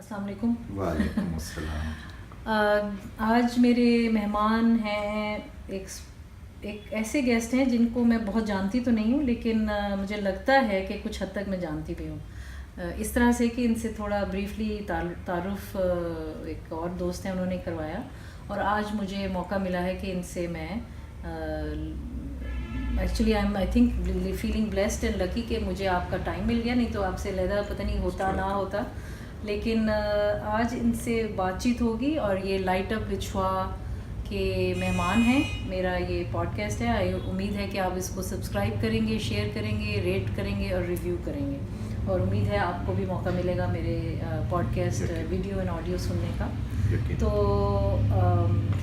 السلام علیکم. وعلیکم السلام. آج میرے مہمان ہیں ایک ایسے گیسٹ ہیں جن کو میں بہت جانتی تو نہیں ہوں، لیکن مجھے لگتا ہے کہ کچھ حد تک میں جانتی بھی ہوں، اس طرح سے کہ ان سے تھوڑا بریفلی تعارف ایک اور دوست ہیں انہوں نے کروایا، اور آج مجھے موقع ملا ہے کہ ان سے میں actually I think feeling blessed and lucky کہ مجھے آپ کا ٹائم مل گیا، نہیں تو آپ سے علیحدہ پتہ نہیں ہوتا نہ ہوتا. لیکن آج ان سے بات چیت ہوگی، اور یہ لائٹ اپ وتھ شعاع کے مہمان ہیں. میرا یہ پوڈ کاسٹ ہے، امید ہے کہ آپ اس کو سبسکرائب کریں گے، شیئر کریں گے، ریٹ کریں گے اور ریویو کریں گے، اور امید ہے آپ کو بھی موقع ملے گا میرے podcast video and audio سننے کا. تو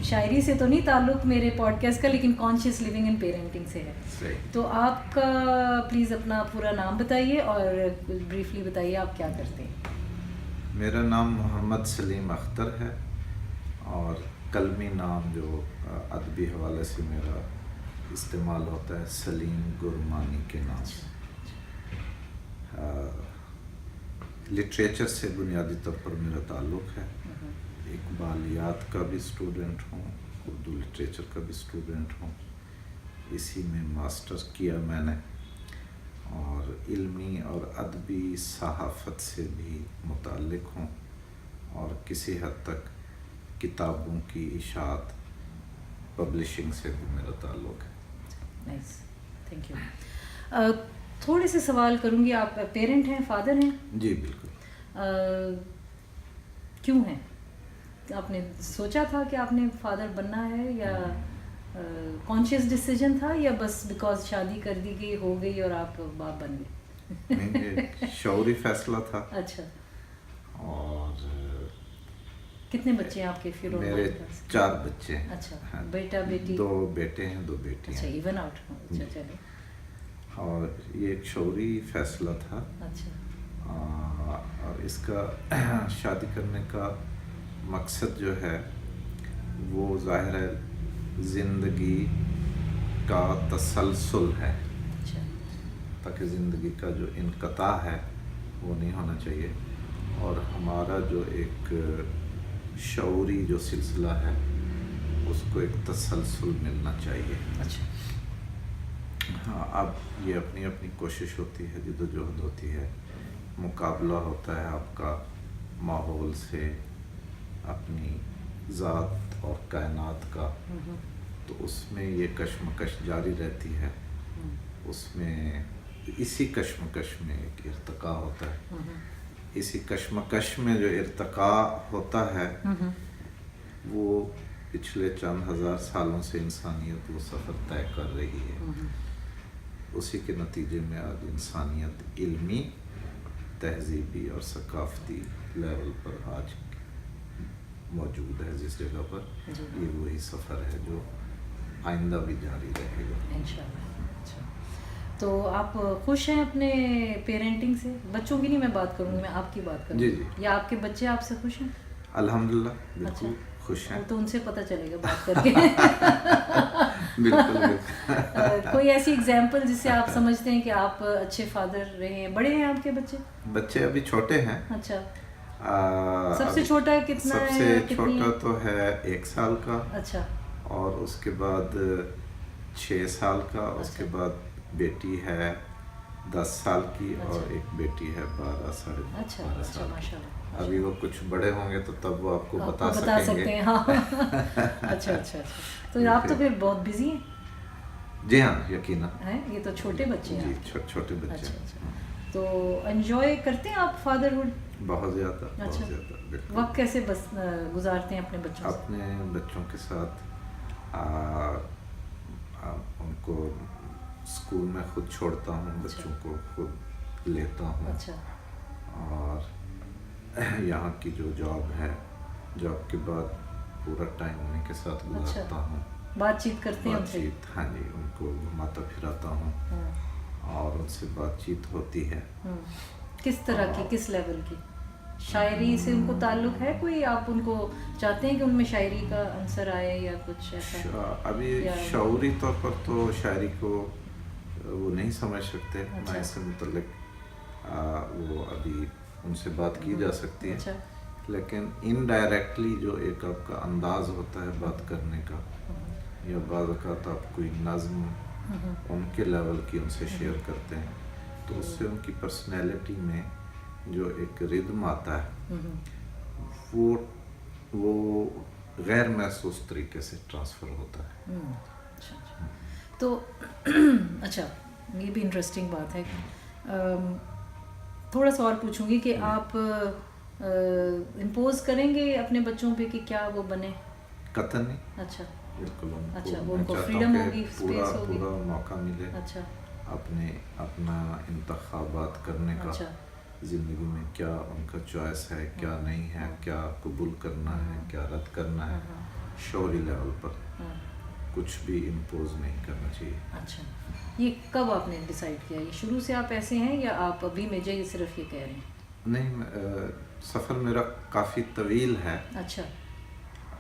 شاعری سے تو نہیں تعلق میرے پوڈ کاسٹ کا، لیکن کانشیس لیونگ اینڈ پیرنٹنگ سے ہے. تو آپ کا پلیز اپنا پورا نام بتائیے اور بریفلی بتائیے آپ کیا کرتے ہیں. میرا نام محمد سلیم اختر ہے، اور قلمی نام جو ادبی حوالے سے میرا استعمال ہوتا ہے سلیم گرمانی کے نام سے. لٹریچر سے بنیادی طور پر میرا تعلق ہے. اقبالیات کا بھی اسٹوڈنٹ ہوں، اردو لٹریچر کا بھی اسٹوڈنٹ ہوں. اسی میں ماسٹر کیا میں نے، اور علمی اور ادبی صحافت سے بھی متعلق ہوں، اور کسی حد تک کتابوں کی اشاعت پبلشنگ سے بھی میرا تعلق ہے. Nice, thank you. تھوڑے سے سوال کروں گی. آپ پیرنٹ ہیں، فادر ہیں؟ جی بالکل. کیوں ہیں؟ آپ نے سوچا تھا کہ آپ نے فادر بننا ہے، یا کانشیس ڈیسیجن تھا، یا بس بیکاز شادی کر دی گئی ہو گئی اور آپ باپ بن گئے؟ نہیں، یہ شعوری فیصلہ تھا. اچھا. اور کتنے بچے ہیں آپ کے؟ میرے 4 بچے ہیں. اچھا، بیٹا بیٹی؟ 2 بیٹے ہیں، 2 بیٹی اچھا، ہیں. Even out. اچھا چلے. اور یہ ایک شعوری فیصلہ تھا. اچھا. اور اس کا شادی کرنے کا مقصد جو ہے وہ ظاہر ہے زندگی کا تسلسل ہے، تاکہ زندگی کا جو انقطاع ہے وہ نہیں ہونا چاہیے، اور ہمارا جو ایک شعوری جو سلسلہ ہے اس کو ایک تسلسل ملنا چاہیے. اچھا. ہاں، اب یہ اپنی اپنی کوشش ہوتی ہے، جدوجہد ہوتی ہے، مقابلہ ہوتا ہے آپ کا ماحول سے، اپنی ذات اور کائنات کا. تو اس میں یہ کشمکش جاری رہتی ہے. اس میں اسی کشمکش میں ایک ارتقاء ہوتا ہے. اسی کشمکش میں جو ارتقاء ہوتا ہے وہ پچھلے چند ہزار سالوں سے انسانیت وہ سفر طے کر رہی ہے. اسی کے نتیجے میں آج انسانیت علمی، تہذیبی اور ثقافتی لیول پر آج موجود ہے جس جگہ پر. یہ وہی سفر ہے جو آئندہ بھی جاری رہے گا انشاءاللہ. اچھا، تو آپ خوش ہیں اپنے پیرنٹنگ سے؟ بچوں کی نہیں میں بات کروں گی، میں آپ کی بات کروں گی. جی. یا آپ کے بچے آپ سے خوش ہیں؟ الحمدللہ بالکل خوش ہیں. تو ان سے پتہ چلے گا بات کر کے. بالکل. کوئی ایسی ایگزامپل جس سے آپ سمجھتے ہیں کہ آپ اچھے فادر رہے ہیں؟ بڑے ہیں آپ کے بچے؟ بچے ابھی چھوٹے ہیں. اچھا. سب سے چھوٹا کتنا ہے؟ سب سے چھوٹا تو ہے 1 سال کا. اچھا. اور اس کے بعد 6 سال کا. اس کے بعد بیٹی ہے 10 سال کی، اور ایک بیٹی ہے 12 ساڑھے 12 سال کی. ابھی وہ کچھ بڑے ہوں گے تو تب وہ آپ کو بتا سکیں گے. ہاں. اچھا. تو آپ تو پھر بہت بزی ہیں. جی ہاں، یقیناً. یہ تو چھوٹے بچے ہیں. جی چھوٹے بچے. اچھا. تو انجوائے کرتے ہیں آپ فادرہڈ؟ بہت زیادہ. اچھا. بالکل. وقت کیسے بس گزارتے ہیں اپنے بچوں سے؟ اپنے بچوں کے ساتھ ان کو اسکول میں خود چھوڑتا ہوں، بچوں کو خود لیتا ہوں. اچھا. اور یہاں کی جو جاب ہے، جاب کے بعد پورا ٹائم انہیں کے ساتھ گزارتا ہوں. بات چیت کرتے ہیں ان سے؟ ہاں جی، ان کو گھماتا پھراتا ہوں، اور ان سے بات چیت ہوتی ہے. کس طرح کی، کس لیول کی؟ شاعری سے ان کو تعلق ہے کوئی؟ آپ ان کو چاہتے ہیں کہ ان میں شاعری کا عنصر آئے یا کچھ ایسا؟ ابھی شعوری طور پر تو شاعری کو وہ نہیں سمجھ سکتے. نہ اس سے متعلق وہ ابھی ان سے بات کی جا سکتی ہے. لیکن انڈائریکٹلی جو ایک آپ کا انداز ہوتا ہے بات کرنے کا، یا بعض اوقات آپ کوئی نظم ان کے لیول کی ان سے شیئر کرتے ہیں تو اس سے ان کی پرسنالٹی میں جو ایک ردم آتا ہے وہ غیر محسوس طریقے سے ٹرانسفر ہوتا ہے. تو اچھا، یہ بھی انٹرسٹنگ بات ہے. تھوڑا سا اور پوچھوں گی کہ آپ امپوز کریں گے اپنے بچوں پہ کہ کیا وہ بنے؟ قطعاً نہیں. اچھا بالکل. اچھا، وہ ان کو فریڈم ہوگی، اسپیس ہوگی، پورا موقع ملے اچھا اپنا انتخابات کرنے کا، زندگی میں کیا ان کا چوائس ہے، کیا نہیں ہے، کیا قبول کرنا ہے، کیا رد کرنا ہے. شعوری لیول پر کچھ بھی امپوز نہیں کرنا چاہیے. اچھا، یہ کب آپ نے ڈیسائیڈ کیا؟ یہ شروع سے آپ ایسے ہیں یا آپ ابھی مجھے صرف یہ کہہ رہے ہیں؟ نہیں، سفر میرا کافی طویل ہے. اچھا.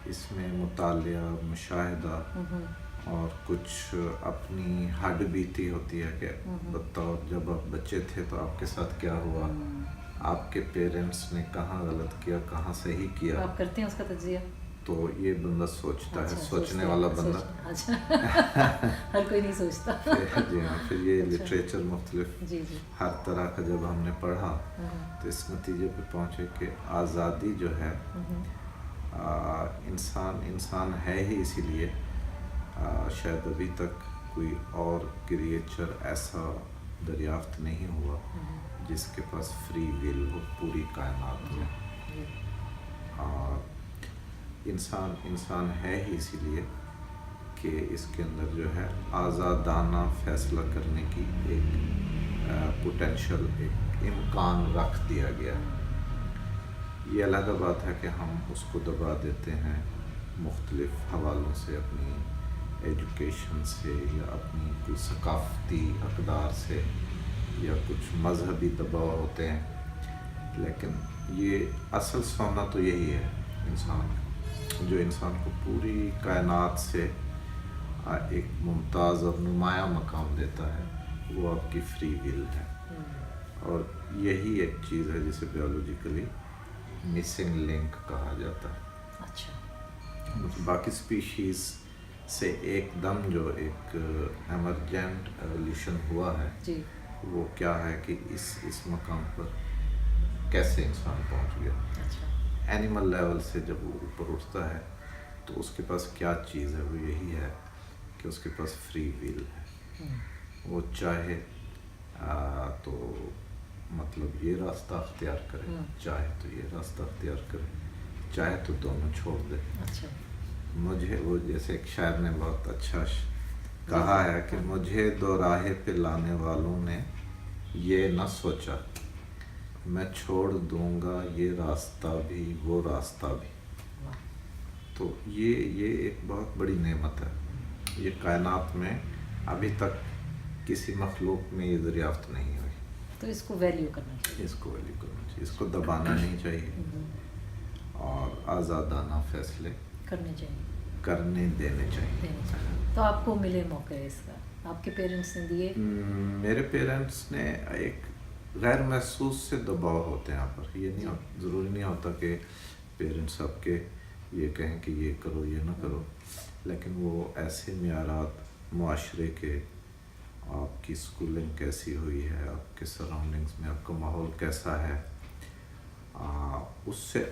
اس میں مطالعہ، مشاہدہ اور کچھ اپنی ہڈ بیتی ہوتی ہے کہ بتاؤ جب آپ بچے تھے تو آپ کے ساتھ کیا ہوا، آپ کے پیرنٹس نے کہاں غلط کیا، کہاں صحیح کیا. آپ کرتے ہیں اس کا تجزیہ؟ تو یہ بندہ سوچتا ہے، سوچنے والا بندہ. اچھا، ہر کوئی نہیں سوچتا. جی ہاں. پھر یہ لٹریچر مختلف جی جی ہر طرح کا جب ہم نے پڑھا تو اس نتیجے پہ پہنچے کہ آزادی جو ہے انسان ہے ہی اسی لیے. شاید ابھی تک کوئی اور کریچر ایسا دریافت نہیں ہوا جس کے پاس فری ول ہو پوری کائنات میں. اور انسان ہے ہی اسی لیے کہ اس کے اندر جو ہے آزادانہ فیصلہ کرنے کی ایک پوٹینشل، ایک امکان رکھ دیا گیا. یہ علیحدہ بات ہے کہ ہم اس کو دبا دیتے ہیں مختلف حوالوں سے، اپنی ایجوکیشن سے یا اپنی کوئی ثقافتی اقدار سے یا کچھ مذہبی دباؤ ہوتے ہیں. لیکن یہ اصل سونا تو یہی ہے انسان کا، جو انسان کو پوری کائنات سے ایک ممتاز اور نمایاں مقام دیتا ہے، وہ آپ کی فری ول ہے. اور یہی ایک چیز ہے جسے بیولوجیکلی مسنگ لنک کہا جاتا ہے. اچھا. باقی اسپیشیز سے ایک دم جو ایک ایمرجنٹ ایولیوشن ہوا ہے جی، وہ کیا ہے کہ اس مقام پر کیسے انسان پہنچ گیا. اچھا. اینیمل لیول سے جب وہ اوپر اٹھتا ہے تو اس کے پاس کیا چیز ہے، وہ یہی ہے کہ اس کے پاس فری ول ہے. وہ چاہے تو مطلب یہ راستہ اختیار کرے، چاہے تو یہ راستہ اختیار کرے، چاہے تو دونوں چھوڑ دے. اچھا. مجھے وہ جیسے ایک شاعر نے بہت اچھا کہا ہے کہ مجھے دو راہے پہ لانے والوں نے یہ نہ سوچا میں چھوڑ دوں گا یہ راستہ بھی وہ راستہ بھی. تو یہ ایک بہت بڑی نعمت ہے. یہ کائنات میں ابھی تک کسی مخلوق میں یہ دریافت نہیں ہوئی. تو اس کو ویلیو کرنا چاہیے. اس کو ویلیو کرنا چاہیے، اس کو دبانا نہیں چاہیے اور آزادانہ فیصلے کرنے چاہیے، کرنے دینے چاہیے. تو آپ کو ملے موقع اس کا، آپ کے پیرنٹس نے دیے؟ میرے پیرنٹس نے ایک غیر محسوس سے دباؤ ہوتے ہیں یہاں پر. یہ نہیں ضروری نہیں ہوتا کہ پیرنٹس آپ کے یہ کہیں کہ یہ کرو یہ نہ کرو، لیکن وہ ایسے معیارات معاشرے کے، آپ کی اسکولنگ کیسی ہوئی ہے، آپ کے سراؤنڈنگس میں آپ کا ماحول کیسا ہے، اس سے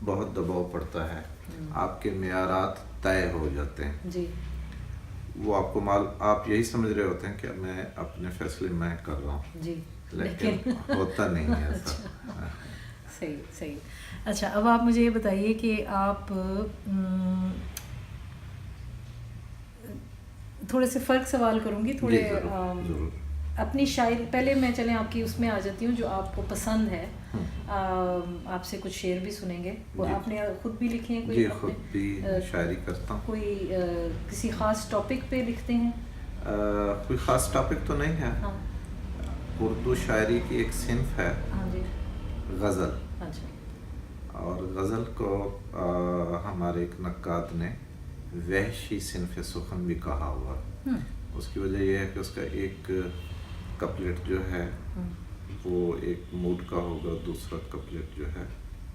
بہت دباؤ پڑتا ہے. آپ کے معیارات طے ہو جاتے ہیں. جی. وہ آپ کو آپ یہی سمجھ رہے ہوتے ہیں کہ میں اپنے فیصلے میں کر رہا ہوں. جی. لیکن ہوتا نہیں ہے ایسا. صحیح. اچھا، اب آپ مجھے یہ بتائیے کہ آپ تھوڑے سے فرق سوال کروں گی تھوڑے اپنی شاعری. پہلے میں چلیں آپ کی اس میں آ جاتی ہوں جو آپ کو پسند ہے. آپ سے کچھ شعر بھی سنیں گے. وہ آپ نے خود بھی لکھے ہیں؟ جی خود بھی شاعری کرتا ہوں. کوئی کسی خاص ٹاپک پہ لکھتے ہیں؟ کوئی خاص ٹاپک تو نہیں ہے. اردو شاعری کی ایک صنف ہے غزل. اچھا. اور غزل کو ہمارے ایک نقاد نے وحشی صنف سخن بھی کہا ہوا. اس کی وجہ یہ ہے کہ اس کا ایک کپلیٹ جو ہے وہ ایک موڈ کا ہوگا، دوسرا کپلیٹ جو ہے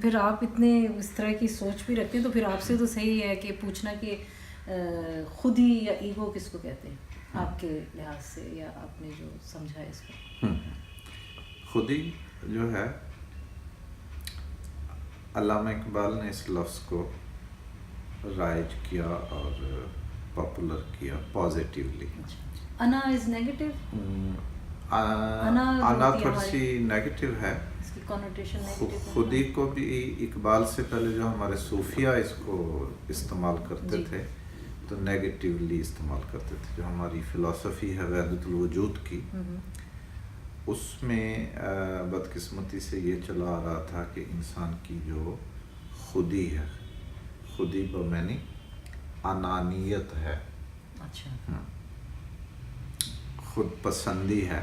پھر آپ اتنے اس طرح کی سوچ بھی رکھتے ہیں تو پھر آپ سے تو صحیح ہے کہ پوچھنا کہ خودی یا ایگو کس کو کہتے ہیں آپ کے لحاظ سے، یا آپ نے جو سمجھا ہے اس کو؟ خودی جو ہے، علامہ اقبال نے اس لفظ کو رائج کیا اور پاپولر کیا پازیٹیولی. انا از نیگیٹو، آنا تھوڑی سی نیگیٹو ہے. اس کی کنوٹیشن نیگیٹو. خودی کو بھی اقبال سے پہلے جو ہمارے صوفیہ اس کو استعمال کرتے تھے تو نیگیٹیولی استعمال کرتے تھے. جو ہماری فلسفی ہے وحدت الوجود کی، اس میں بدقسمتی سے یہ چلا آ رہا تھا کہ انسان کی جو خودی ہے، خودی بمعنی انانیت ہے، اچھا، خود پسندی ہے،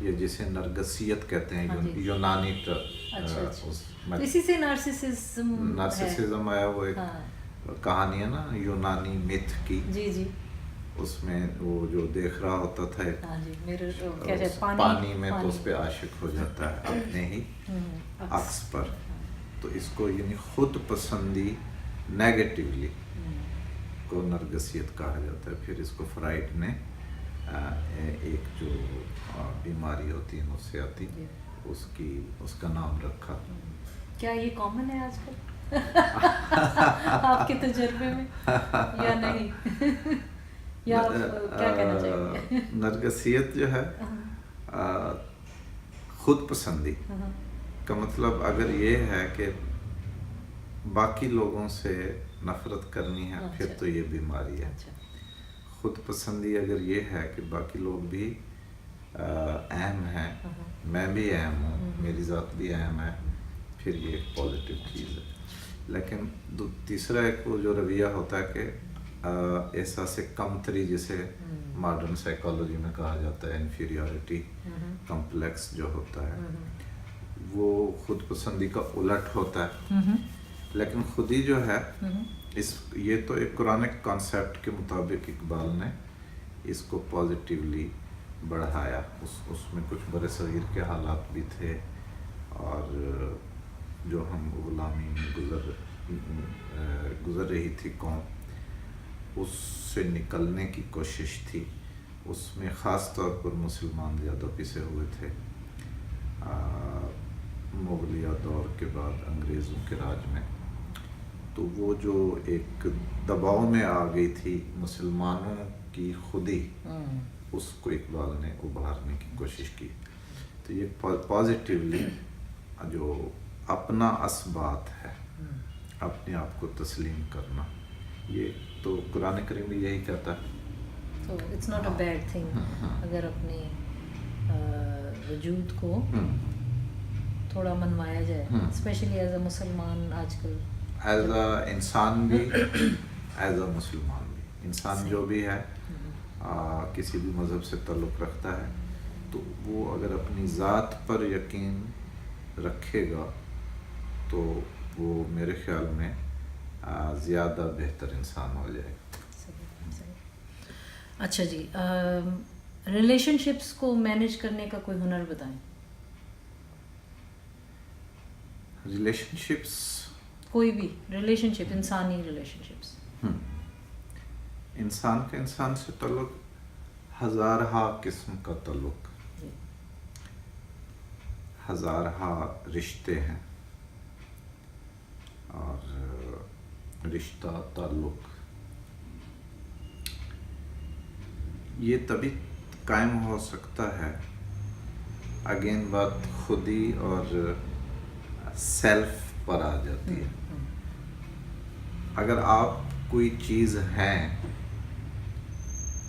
یا جسے نرگسیت کہتے ہیں یونانی اسی سے نارسسزم آیا. وہ ایک کہانی ہے نا یونانی میتھ کی، جی اس میں وہ جو دیکھ رہا ہوتا تھا پانی میں تو اس پہ عاشق ہو جاتا ہے اپنے ہی عکس پر. تو اس کو یعنی خود پسندی نیگیٹیولی کو نرگسیت کہا جاتا ہے. پھر اس کو فرائڈ نے ایک جو بیماری ہوتی ہے نفسیاتی، اس کا نام رکھا. کیا یہ کامن ہے آج کل آپ کے تجربے میں یا نہیں؟ یا آپ کیا کہنا چاہیں گے؟ نرگسیت جو ہے خود پسندی کا مطلب اگر یہ ہے کہ باقی لوگوں سے نفرت کرنی ہے پھر تو یہ بیماری ہے. خود پسندی اگر یہ ہے کہ باقی لوگ بھی اہم ہیں، میں بھی اہم ہوں، میری ذات بھی اہم ہے، پھر یہ ایک پازیٹیو چیز ہے. لیکن تیسرا ایک وہ جو رویہ ہوتا ہے کہ احساس کمتری، جسے ماڈرن سائیکالوجی میں کہا جاتا ہے انفیریورٹی کمپلیکس جو ہوتا ہے، وہ خود پسندی کا الٹ ہوتا ہے. لیکن خودی جو ہے یہ تو ایک قرآن کانسیپٹ کے مطابق اقبال نے اس کو پازیٹیولی بڑھایا. اس میں کچھ برے صغیر کے حالات بھی تھے، اور جو ہم غلامی میں گزر رہی تھی قوم، اس سے نکلنے کی کوشش تھی. اس میں خاص طور پر مسلمان زیادہ پسے ہوئے تھے. مغلیہ دور کے بعد انگریزوں کے راج میں تو وہ جو ایک دباؤ میں آ گئی تھی مسلمانوں کی خودی، اس کو اقبال نے ابھارنے کی کوشش کی. تو یہ پازیٹیولی جو اپنا اثبات ہے، اپنے آپ کو تسلیم کرنا، یہ تو قرآن کریم بھی یہی کہتا ہے. تو it's not a bad thing اگر اپنے وجود کو تھوڑا منوایا جائے، اسپیشلی ایز اے مسلمان. آج کل ایز اے انسان بھی، ایز اے مسلمان بھی، انسان جو بھی ہے کسی بھی مذہب سے تعلق رکھتا ہے، تو وہ اگر اپنی ذات پر یقین رکھے گا تو وہ میرے خیال میں زیادہ بہتر انسان ہو جائے گا. اچھا جی، ریلیشن شپس کو مینیج کرنے کا کوئی ہنر بتائیں. ریلیشن شپس، کوئی بھی ریلیشن شپ، انسانی ریلیشن شپس. انسان کا انسان سے تعلق ہزارہا قسم کا تعلق، ہزارہا رشتے ہیں، اور رشتہ تعلق یہ تبھی قائم ہو سکتا ہے. اگین بات خودی اور سیلف پر آ جاتی ہے. اگر آپ کوئی چیز ہیں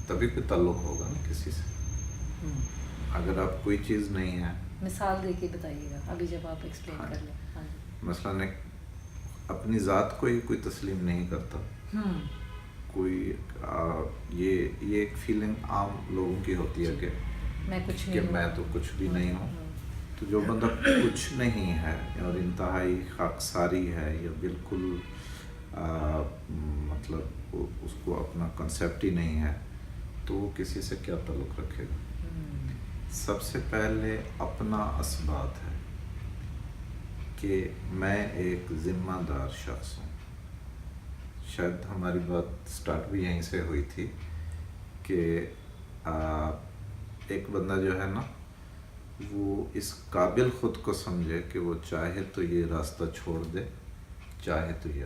تبھی کوئی تعلق ہوگا نا کسی سے. اگر آپ کوئی چیز نہیں ہے، مثال دے کے بتائیے گا ابھی جب آپ ایکسپلین کر لیں. مثلاً اپنی ذات کو ہی کوئی تسلیم نہیں کرتا، کوئی یہ ایک فیلنگ عام لوگوں کی ہوتی ہے کہ میں تو کچھ بھی نہیں ہوں. تو جو بندہ کچھ نہیں ہے اور انتہائی خاکساری ہے، یا بالکل مطلب اس کو اپنا کنسیپٹ ہی نہیں ہے، تو وہ کسی سے کیا تعلق رکھے گا؟ سب سے پہلے اپنا اثبات ہے کہ میں ایک ذمہ دار شخص ہوں. شاید ہماری بات سٹارٹ بھی یہیں سے ہوئی تھی کہ ایک بندہ جو ہے نا وہ اس قابل خود کو سمجھے کہ وہ چاہے تو یہ راستہ چھوڑ دے، چاہے تو یہ